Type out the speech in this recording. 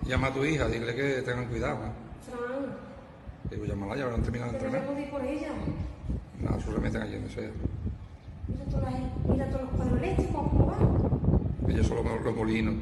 Llama a tu hija, dile que tengan cuidado, ¿eh? Fran, Digo, llámala, ya habrán terminado de pero ya entrenar. puedo ir por ella. Nada, solo le meten allí donde sea. Mira todos los cuadros eléctricos, ¿cómo van? Ellos son los molinos.